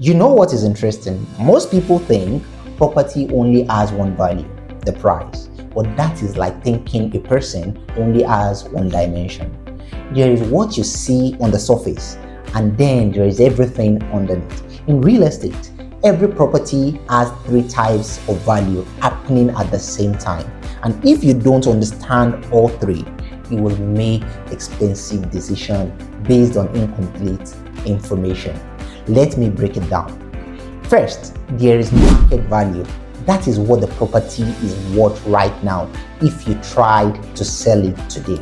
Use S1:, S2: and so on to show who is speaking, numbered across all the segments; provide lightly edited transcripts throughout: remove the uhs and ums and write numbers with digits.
S1: You know what is interesting? Most people think property only has one value, the price. But that is like thinking a person only has one dimension. There is what you see on the surface, and then there is everything underneath. In real estate, every property has three types of value happening at the same time. And if you don't understand all three, you will make expensive decisions based on incomplete information. Let me break it down. First, there is market value. That is what the property is worth right now if you tried to sell it today.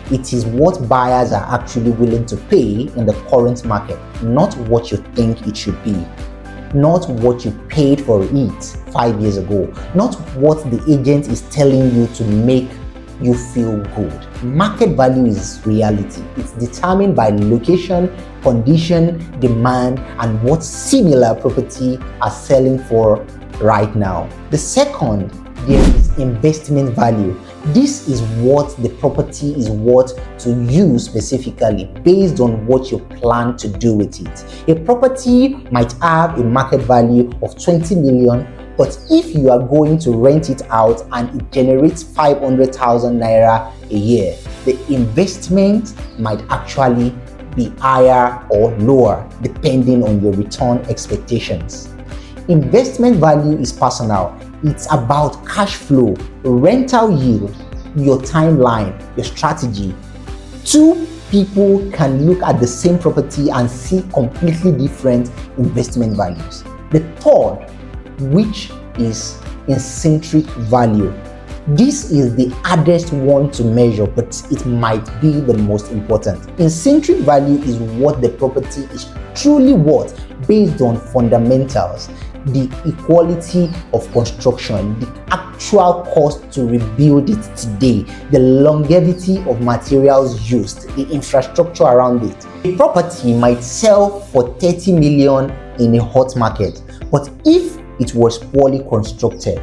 S1: It is what buyers are actually willing to pay in the current market, not what you think it should be, not what you paid for it 5 years ago, not what the agent is telling you to make you feel good. Market value is reality. It's determined by location, condition, demand, and what similar property are selling for right now. The second, there is investment value. This is what the property is worth to you specifically based on what you plan to do with it. A property might have a market value of 20 million, but if you are going to rent it out and it generates 500,000 naira a year, the investment might actually be higher or lower depending on your return expectations. Investment value is personal. It's about cash flow, rental yield, your timeline, your strategy. Two people can look at the same property and see completely different investment values. The third, which is intrinsic value. This is the hardest one to measure, but it might be the most important. Intrinsic value is what the property is truly worth based on fundamentals, the equality of construction, the actual cost to rebuild it today, the longevity of materials used, the infrastructure around it. A property might sell for 30 million in a hot market, but if it was poorly constructed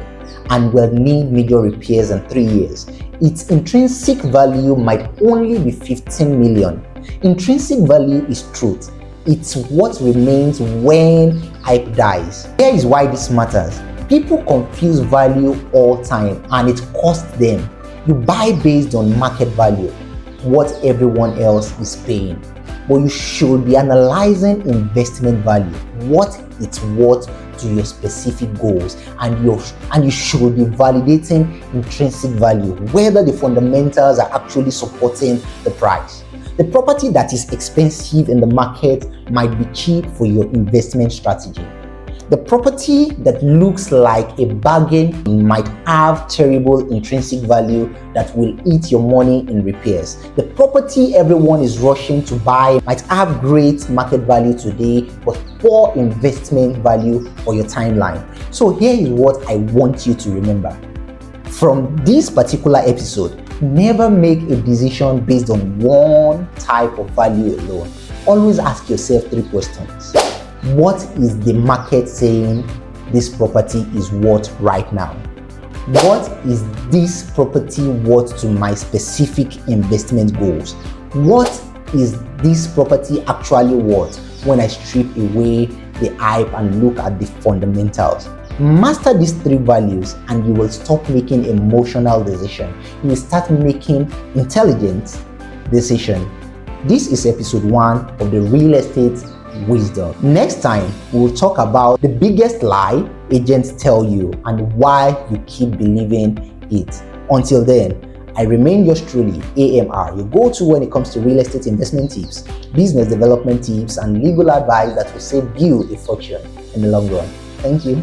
S1: and will need major repairs in 3 years, its intrinsic value might only be 15 million. Intrinsic value is truth. It's what remains when hype dies. Here is why this matters. People confuse value all time and it costs them. You buy based on market value, what everyone else is paying. But you should be analyzing investment value, what it's worth to your specific goals, and you should be validating intrinsic value, whether the fundamentals are actually supporting the price. The property that is expensive in the market might be cheap for your investment strategy. The property that looks like a bargain might have terrible intrinsic value that will eat your money in repairs. The property everyone is rushing to buy might have great market value today, but poor investment value for your timeline. So here is what I want you to remember. From this particular episode, never make a decision based on one type of value alone. Always ask yourself 3 questions. What is the market saying this property is worth right now? What is this property worth to my specific investment goals? What is this property actually worth when I strip away the hype and look at the fundamentals? Master these 3 values and you will stop making emotional decisions. You will start making intelligent decisions. This is episode 1 of the Real Estate Wisdom. Next time, we will talk about the biggest lie agents tell you and why you keep believing it. Until then, I remain yours truly, AMR, your go-to when it comes to real estate investment tips, business development tips, and legal advice that will save you a fortune in the long run. Thank you.